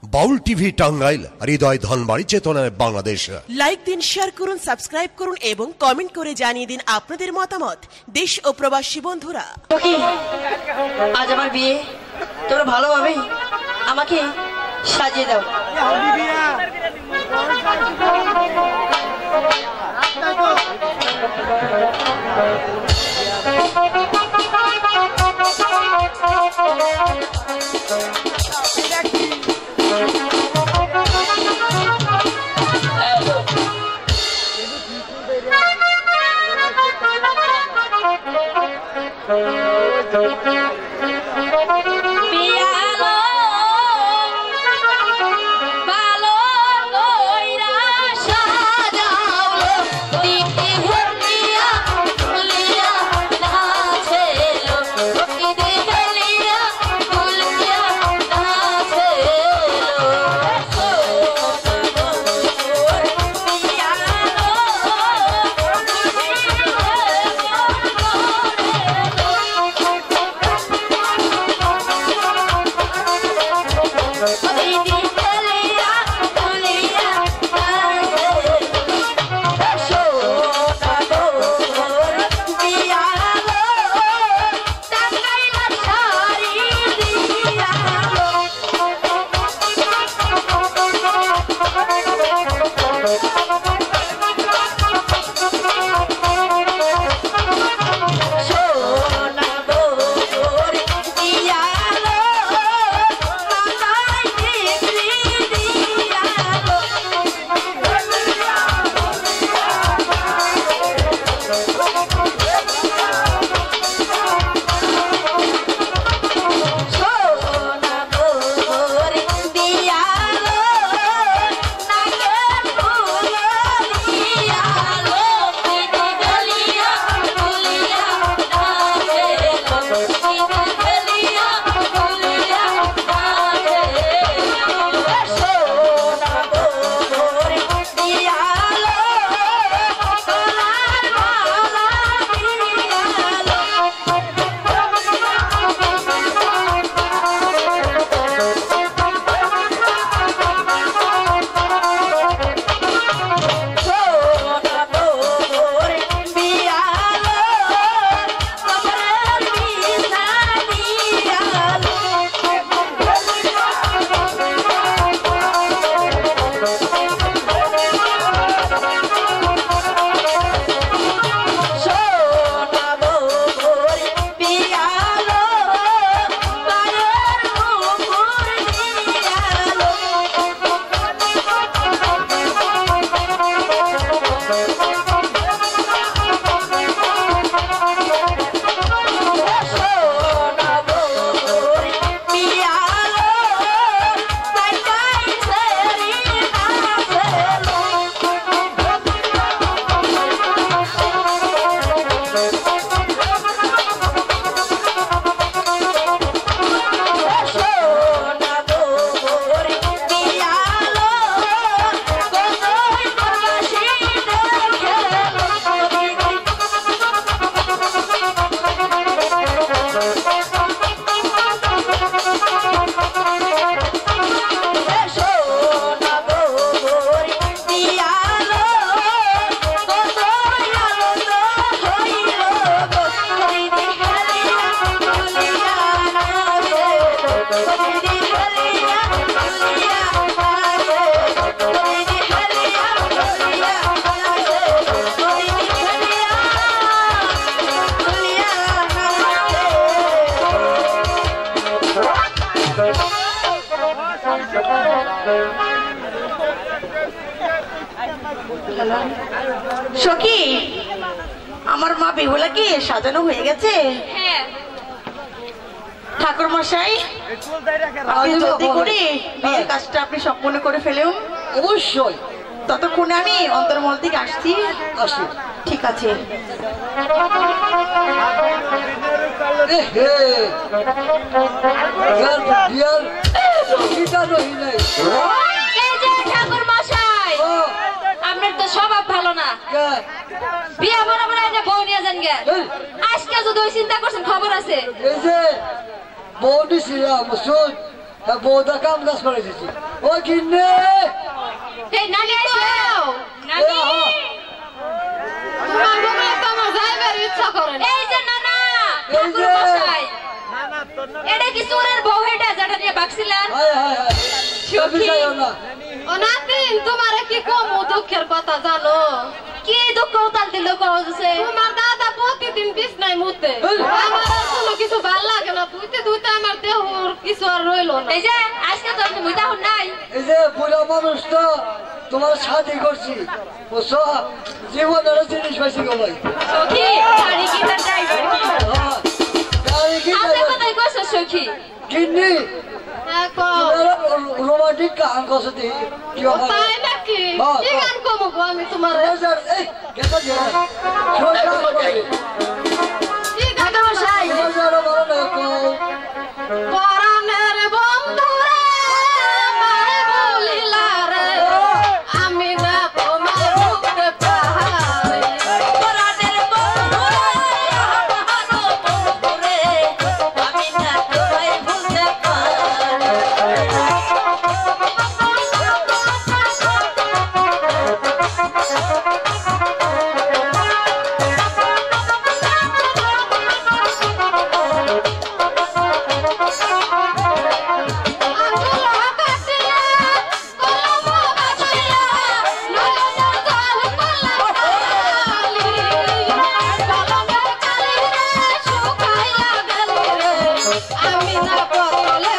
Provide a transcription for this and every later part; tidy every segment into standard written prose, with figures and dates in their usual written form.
বাউল TV Tangail, হৃদয় ধনবাড়ি, চেতনায় Bangladesh. Like দিন, share করুন, সাবস্ক্রাইব করুন এবং কমেন্ট করে জানিয়ে দিন আপনাদের মতামত। দেশ ও প্রবাসী বন্ধুরা, আজ আমার বিয়ে, তোমরা ভালোভাবে আমাকে সাজিয়ে দাও। সখী, আমার মা বেহুলাকে সাজানো হয়ে গেছে। ঠাকুর মশাই, আপনি জলদি করে বিয়ের কাজটা আপনি সম্পূর্ণ করে ফেলুন। অবশ্যই। ততক্ষণে আমি অন্তর্মহল থেকে আসছি। ঠিক আছে। ঠাকুর মশাই, আপনার তো স্বভাব ভালো না। বিয়া বরাবর একটা বউ নিয়ে যান গে। আজকে যদি ওই চিন্তা করছেন খবর আছে। এই যে বউ দিছিলাম, বউটা কাম কাজ করে দিছি ও কিনে এই নানি আইছে নানি তোমার বগলে তো আমার যাইবার ইচ্ছা করে না এই যে নানা ঠাকুর মশাই নানা তো না এটা কি চোরের বউ এটা যেটা নিয়ে বাকছিলেন হায় হায় হায় সখী ও নাতিন তোমারে কি কম দুঃখের কথা জানো কি দুঃখ উতাল দিল কইছে তোমার দাদা প্রতিদিন বিছনায় মুতে আমার আর কোনো কিছু ভাল লাগে না তুইতে তুইতে আমার দেহ কিছু আর রইলো না এই যে আজকে তো আপনি মুইতা হন নাই এই যে বুড়া মানুষ তো তোমার শাদি করছি বুঝছো জীবনের জিনিস পাইছি গো ভাই সখী গাড়ি কিনা ড্রাইভার কি গাড়ি কি আপনি কোথায় কইছো সখী কিন্নি দেখো রোমান্টিক গান কসতি কি হবে তাই নাকি কি গান কমো গো আমি তোমার এই কেটা যে ছোট কি গান মশাই বাজার বড় না কো পরাণের বন্ধু রে মাই বলিলা রে আমি না তোমার মুখে পাহাড়ে পরাণের বন্ধু রে আমার বন্ধু রে আমি না তোমায় ভুলতে আমি না বদলে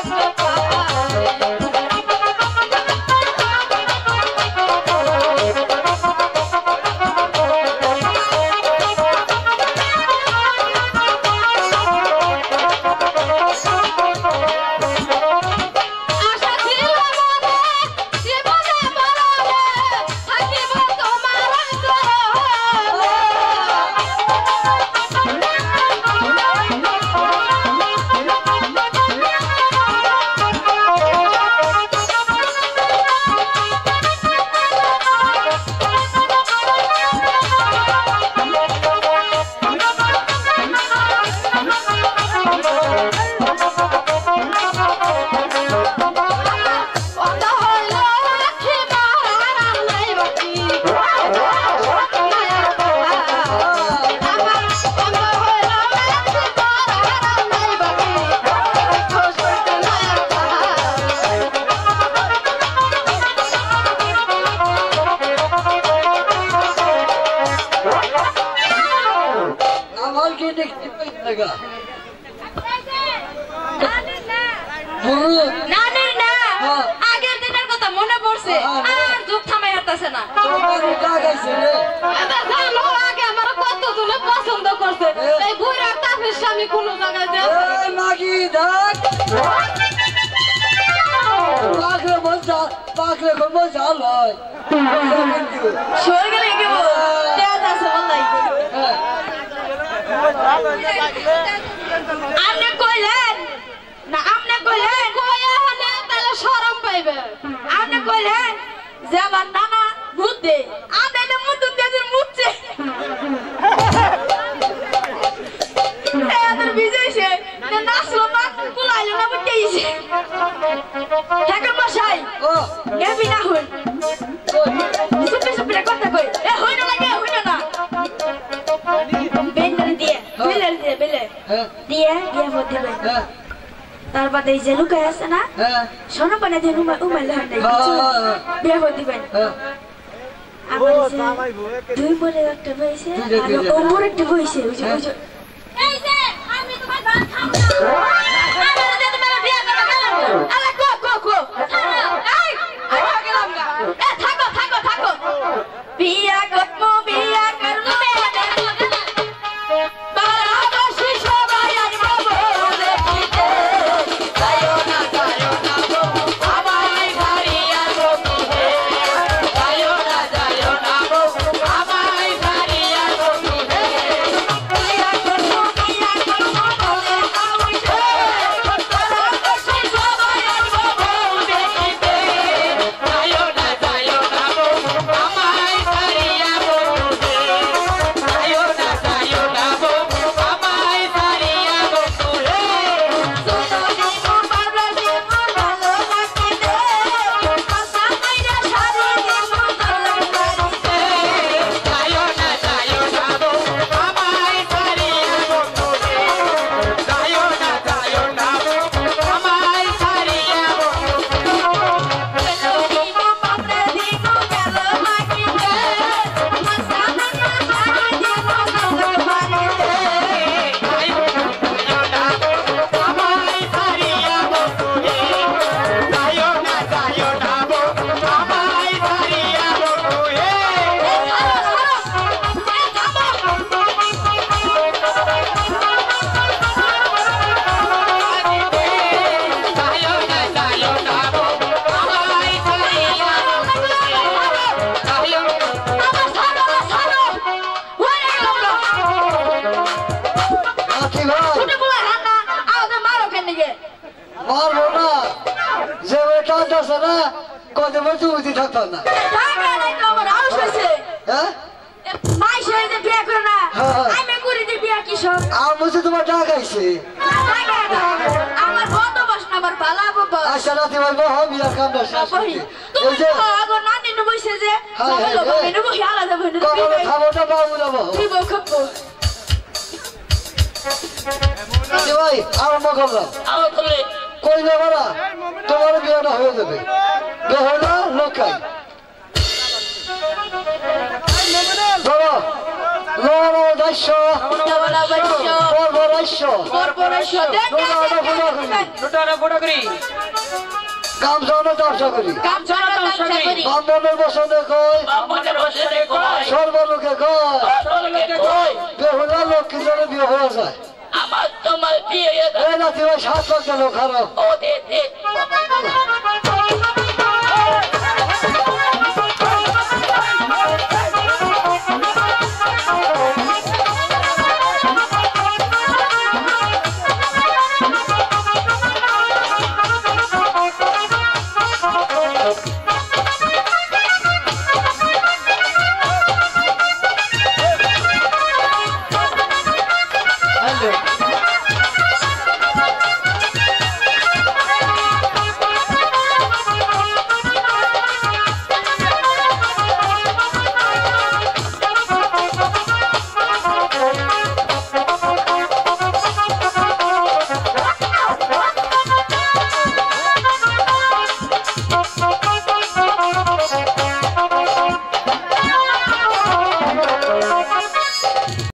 আশা ছিল মনে জীবনে মরণে থাকিব তোমার অন্ধ হইল আখি বাহার নাই বাকি আমার অন্ধ হইল আখি বাহার নাই বাকি খোঁজ করতে নাই আমার কি দেখতে পাই লাগা বুড়ো নানির না আগের দিনের কথা মনে পড়ছে আর যুগ থামাই হাঁটতেছে না তোমার লাগাইছে রে জানো আগে আমার কত জনে পছন্দ করছে এই বুড়া তাফের স্বামী কোন জায়গায় দেয় এই মাগি দেখ পাগলে মজা পাগলে কোন মজা লয় সরে গেলে কি দেয়া আছে বলাই আপনি কইলেন না আপনি কইলেন কইয়া হলে তাহলে শরম পাইবে আপনি কইলেন যে আমার নানা ভূত দে আপনি না মুত দেজের মুতছে এদের বিজয়ছে না নাসলো না কুলাইলো না বুঝতেইছে ঠাকুর মশাই ও নেবি না হই সুপে সুপে কথা কই এ হই না লাগে হই না বেন্ডারে দিয়ে বেলে হ্যাঁ দিয়ে ভোট দিবেন হ্যাঁ তারপর এই যে লুকায় আছে না হ্যাঁ সোনা পানে দিয়ে উমাইল হয় নাই বিয়ে ভোট দিবেন হ্যাঁ আমার যে দুই বলে একটা বইছে আর ওপর একটা বইছে এই যে আমি তোমার গান থামনা আমার যে তোমার বিয়ে করতে গেলাম আরে কো এই আমি গেলাম গা এ থাকো বিয়া করবো বারাবাসী সবাই আসবো দেখিতে যাইও না গো আমায় ঘাড়িয়া রকিতে যাইও না গো আমায় ঘাড়িয়া রকিতে বিয়া করবো বলে কত বছর উঠে থাকতাম না টাকা নাই তো আমার আউশ হয়েছে হ্যাঁ মাই সে যে বিয়ে করে না হ্যাঁ। আমি করে দিই বিয়ে কিসব আমার বলছে তোমার টাকা আইছে আমার কত বাস না আমার ভালো বাবা আশা রাতে বলবো বিয়া কামটা শেষ বহি করতে। এই তুমি যে তো আগো নানি নে বইছে যে হ্যাঁ, সবাই লোক হ্যাঁ। মেনে বহি আলাদা বহি কখনো খাবোটা বাবু যাবো তুই বউ খাবো ভাই আরম্ভ করলাম কইলে বলা তোমার বিয়েটা হয়ে যাবে বেহলা লোকাই ধরো লড়ো দাস্য বলা বইছো বর্বরাস্য কর্পোরেশন কাম জানো ব্যবসা করি কাম জানা ব্যবসা করি ব্রাহ্মণের বসনে কই সর্বলোকে কয় বেহুলা লোক কি জন্য বিয়ে হয়ে যায় আমার তোমার বিয়ে এই নাতি ভাই 7 লাখ গেল খারাপ ও দে